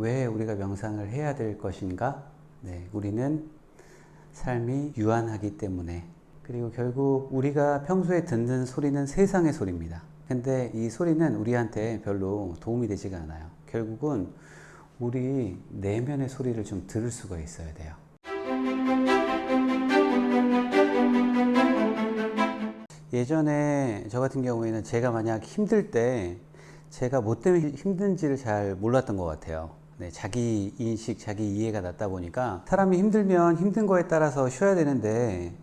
왜 우리가 명상을 해야 될 것인가? 우리는 삶이 유한하기 때문에. 그리고 결국 우리가 평소에 듣는 소리는 세상의 소리입니다. 근데 이 소리는 우리한테 별로 도움이 되지가 않아요. 결국은 우리 내면의 소리를 좀 들을 수가 있어야 돼요. 예전에 저 같은 경우에는 제가 만약 힘들 때 제가 뭐 때문에 힘든지를 잘 몰랐던 것 같아요. 자기 인식, 자기 이해가 낮다 보니까 사람이 힘들면 힘든 거에 따라서 쉬어야 되는데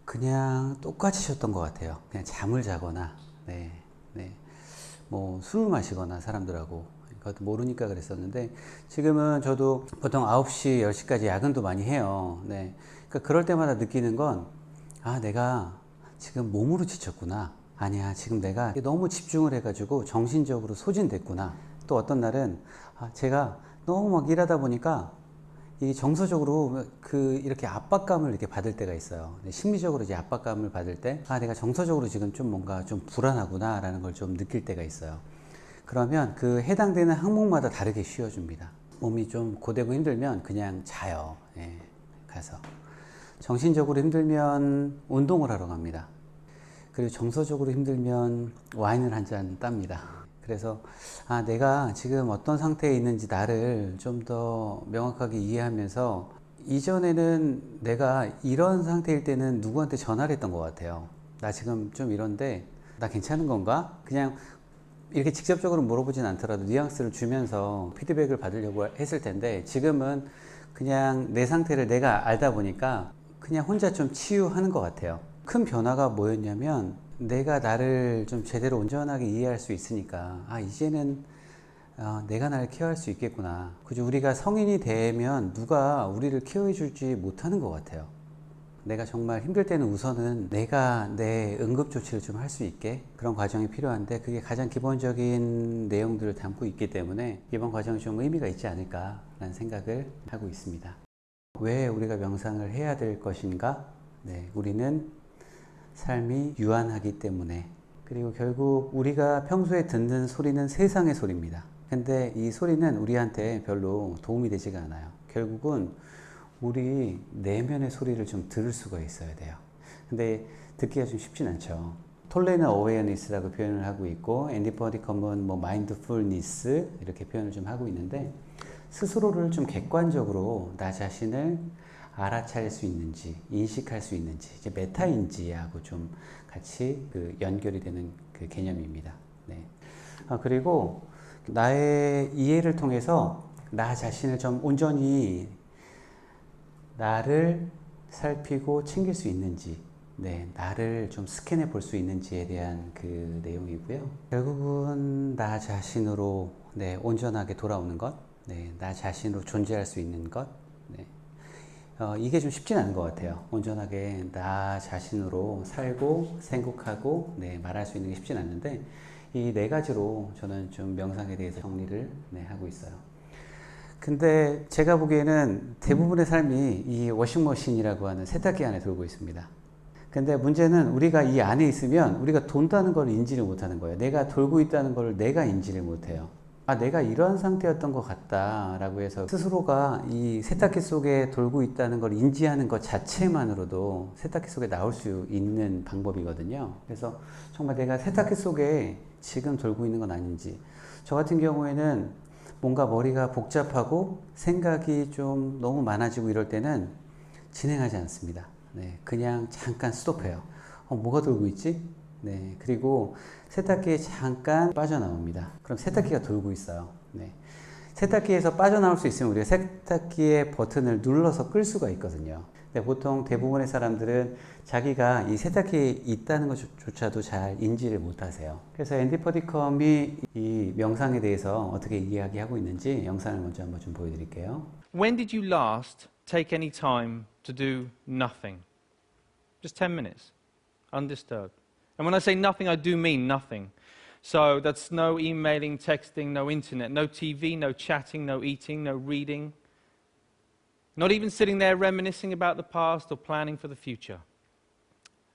그냥 똑같이 쉬었던 것 같아요. 그냥 잠을 자거나 뭐 술을 마시거나 사람들하고 그것도 모르니까 그랬었는데, 지금은 저도 보통 9시, 10시까지 야근도 많이 해요. 그러니까 그럴 때마다 느끼는 건, 내가 지금 몸으로 지쳤구나. 아니야, 지금 내가 너무 집중을 해가지고 정신적으로 소진됐구나. 또 어떤 날은 제가 너무 막 일하다 보니까 이 정서적으로 이렇게 압박감을 이렇게 받을 때가 있어요. 심리적으로 이제 압박감을 받을 때, 내가 정서적으로 지금 좀 뭔가 좀 불안하구나 라는 걸 좀 느낄 때가 있어요. 그러면 그 해당되는 항목마다 다르게 쉬어줍니다. 몸이 좀 고되고 힘들면 그냥 자요. 가서. 정신적으로 힘들면 운동을 하러 갑니다. 그리고 정서적으로 힘들면 와인을 한 잔 땁니다. 그래서 내가 지금 어떤 상태에 있는지 나를 좀 더 명확하게 이해하면서, 이전에는 내가 이런 상태일 때는 누구한테 전화를 했던 것 같아요. 나 지금 좀 이런데 나 괜찮은 건가? 그냥 이렇게 직접적으로 물어보진 않더라도 뉘앙스를 주면서 피드백을 받으려고 했을 텐데, 지금은 그냥 내 상태를 내가 알다 보니까 그냥 혼자 좀 치유하는 것 같아요. 큰 변화가 뭐였냐면, 내가 나를 좀 제대로 온전하게 이해할 수 있으니까 이제는 내가 나를 케어할 수 있겠구나. 그죠? 우리가 성인이 되면 누가 우리를 케어해 줄지 못하는 것 같아요. 내가 정말 힘들 때는 우선은 내가 내 응급조치를 좀 할 수 있게, 그런 과정이 필요한데, 그게 가장 기본적인 내용들을 담고 있기 때문에 이번 과정이 좀 의미가 있지 않을까라는 생각을 하고 있습니다. 왜 우리가 명상을 해야 될 것인가? 우리는 삶이 유한하기 때문에. 그리고 결국 우리가 평소에 듣는 소리는 세상의 소리입니다. 근데 이 소리는 우리한테 별로 도움이 되지가 않아요. 결국은 우리 내면의 소리를 좀 들을 수가 있어야 돼요. 근데 듣기가 좀 쉽진 않죠. 톨레는 어웨어니스라고 표현을 하고 있고, 앤디 퍼디컴은 뭐 마인드풀니스 이렇게 표현을 좀 하고 있는데, 스스로를 좀 객관적으로 나 자신을 알아차릴 수 있는지, 인식할 수 있는지, 이제 메타인지하고 좀 같이 연결이 되는 그 개념입니다. 그리고 나의 이해를 통해서 나 자신을 좀 온전히 나를 살피고 챙길 수 있는지, 나를 좀 스캔해 볼 수 있는지에 대한 그 내용이고요. 결국은 나 자신으로 온전하게 돌아오는 것, 나 자신으로 존재할 수 있는 것, 이게 좀 쉽진 않은 것 같아요. 온전하게 나 자신으로 살고 생각하고 말할 수 있는 게 쉽진 않는데, 이 네 가지로 저는 좀 명상에 대해서 정리를 하고 있어요. 근데 제가 보기에는 대부분의 삶이 이 워싱머신이라고 하는 세탁기 안에 돌고 있습니다. 근데 문제는 우리가 이 안에 있으면 우리가 돈다는 걸 인지를 못하는 거예요. 내가 돌고 있다는 걸 내가 인지를 못해요. 내가 이러한 상태였던 것 같다 라고 해서 스스로가 이 세탁기 속에 돌고 있다는 걸 인지하는 것 자체만으로도 세탁기 속에 나올 수 있는 방법이거든요. 그래서 정말 내가 세탁기 속에 지금 돌고 있는 건 아닌지. 저 같은 경우에는 뭔가 머리가 복잡하고 생각이 좀 너무 많아지고 이럴 때는 진행하지 않습니다. 그냥 잠깐 스톱해요. 뭐가 돌고 있지? 그리고 세탁기에 잠깐 빠져나옵니다. 그럼 세탁기가 돌고 있어요. 세탁기에서 빠져나올 수 있으면 우리가 세탁기의 버튼을 눌러서 끌 수가 있거든요. 근데 보통 대부분의 사람들은 자기가 이 세탁기에 있다는 것조차도 잘 인지를 못하세요. 그래서 앤디 퍼디컴이 이 명상에 대해서 어떻게 이야기하고 있는지 영상을 먼저 한번 좀 보여드릴게요. When did you last take any time to do nothing? Just 10 minutes, undisturbed. And when I say nothing, I do mean nothing. So that's no emailing, texting, no internet, no TV, no chatting, no eating, no reading. Not even sitting there reminiscing about the past or planning for the future.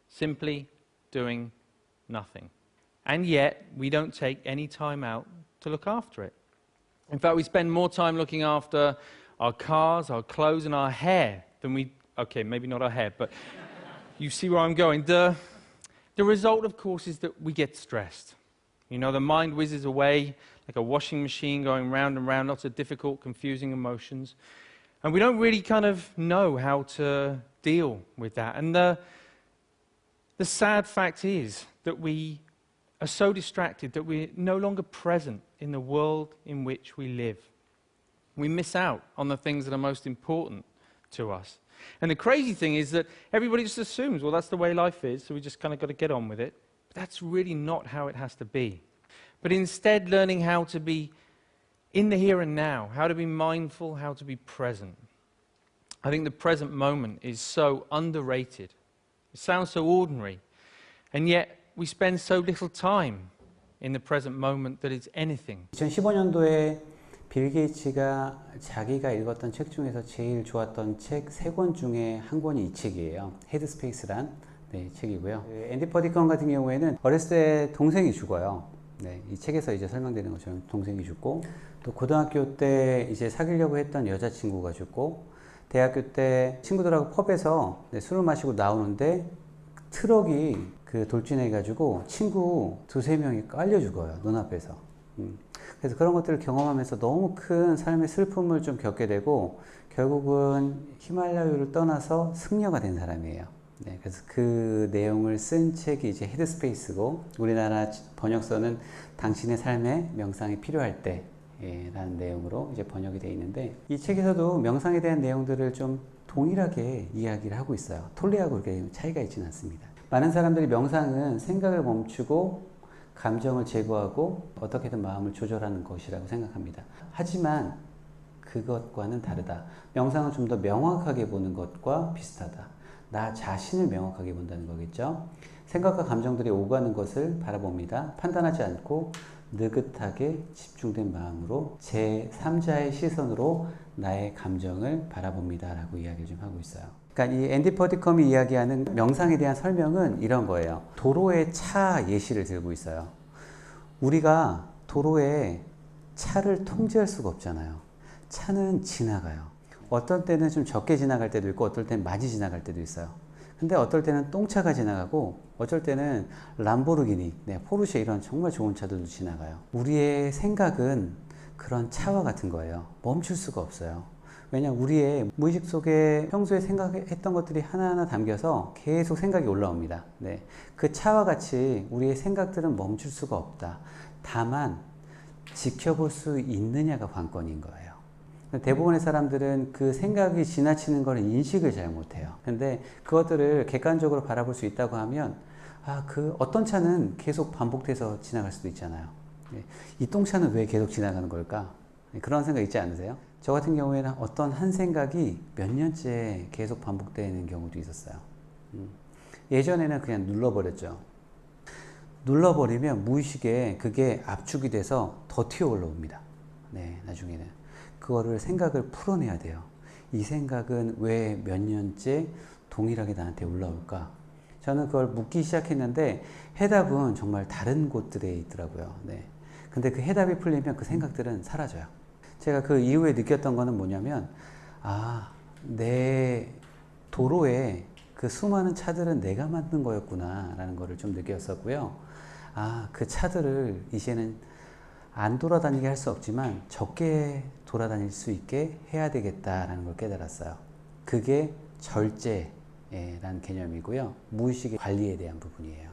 Simply doing nothing. And yet, we don't take any time out to look after it. In fact, we spend more time looking after our cars, our clothes, and our hair than okay, maybe not our hair, but you see where I'm going. The result, of course, is that we get stressed. You know, the mind whizzes away like a washing machine going round and round, lots of difficult, confusing emotions. And we don't really kind of know how to deal with that. And the sad fact is that we are so distracted that we're no longer present in the world in which we live. We miss out on the things that are most important to us. And the crazy thing is that everybody just assumes, well, that's the way life is, so we just kind of got to get on with it. But that's really not how it has to be. But instead, learning how to be in the here and now, how to be mindful, how to be present. I think the present moment is so underrated. It sounds so ordinary. And yet, we spend so little time in the present moment that it's anything. 2015년도에 빌 게이츠가 자기가 읽었던 책 중에서 제일 좋았던 책 3권 중에 한 권이 이 책이에요. 헤드스페이스란 책이고요. 앤디 퍼디컨 같은 경우에는 어렸을 때 동생이 죽어요. 이 책에서 이제 설명되는 것처럼 동생이 죽고, 또 고등학교 때 이제 사귀려고 했던 여자친구가 죽고, 대학교 때 친구들하고 펍에서 술을 마시고 나오는데 트럭이 돌진해가지고 친구 2-3명이 깔려 죽어요. 눈앞에서. 그래서 그런 것들을 경험하면서 너무 큰 삶의 슬픔을 좀 겪게 되고, 결국은 히말라야를 떠나서 승려가 된 사람이에요. 그래서 그 내용을 쓴 책이 이제 헤드스페이스고, 우리나라 번역서는 당신의 삶에 명상이 필요할 때 라는 내용으로 이제 번역이 되어 있는데, 이 책에서도 명상에 대한 내용들을 좀 동일하게 이야기를 하고 있어요. 톨레하고 그렇게 차이가 있지는 않습니다. 많은 사람들이 명상은 생각을 멈추고 감정을 제거하고 어떻게든 마음을 조절하는 것이라고 생각합니다. 하지만 그것과는 다르다. 명상은 좀 더 명확하게 보는 것과 비슷하다. 나 자신을 명확하게 본다는 거겠죠. 생각과 감정들이 오가는 것을 바라봅니다. 판단하지 않고 느긋하게 집중된 마음으로 제3자의 시선으로 나의 감정을 바라봅니다 라고 이야기를 좀 하고 있어요. 그러니까 이 앤디 퍼디컴이 이야기하는 명상에 대한 설명은 이런 거예요. 도로에 차 예시를 들고 있어요. 우리가 도로에 차를 통제할 수가 없잖아요. 차는 지나가요. 어떤 때는 좀 적게 지나갈 때도 있고, 어떨 때는 많이 지나갈 때도 있어요. 근데 어떨 때는 똥차가 지나가고, 어쩔 때는 람보르기니, 포르쉐 이런 정말 좋은 차들도 지나가요. 우리의 생각은 그런 차와 같은 거예요. 멈출 수가 없어요. 왜냐, 우리의 무의식 속에 평소에 생각했던 것들이 하나하나 담겨서 계속 생각이 올라옵니다. 그 차와 같이 우리의 생각들은 멈출 수가 없다. 다만 지켜볼 수 있느냐가 관건인 거예요. 대부분의 사람들은 그 생각이 지나치는 걸 인식을 잘 못해요. 근데 그것들을 객관적으로 바라볼 수 있다고 하면, 그 어떤 차는 계속 반복돼서 지나갈 수도 있잖아요. 이 똥차는 왜 계속 지나가는 걸까? 그런 생각 있지 않으세요? 저 같은 경우에는 어떤 한 생각이 몇 년째 계속 반복되는 경우도 있었어요. 예전에는 그냥 눌러버렸죠. 눌러버리면 무의식에 그게 압축이 돼서 더 튀어 올라옵니다. 나중에는. 그거를 생각을 풀어내야 돼요. 이 생각은 왜 몇 년째 동일하게 나한테 올라올까? 저는 그걸 묻기 시작했는데 해답은 정말 다른 곳들에 있더라고요. 근데 그 해답이 풀리면 그 생각들은 사라져요. 제가 그 이후에 느꼈던 거는 뭐냐면, 내 도로에 그 수많은 차들은 내가 만든 거였구나 라는 거를 좀 느꼈었고요. 그 차들을 이제는 안 돌아다니게 할 수 없지만 적게 돌아다닐 수 있게 해야 되겠다라는 걸 깨달았어요. 그게 절제라는 개념이고요. 무의식의 관리에 대한 부분이에요.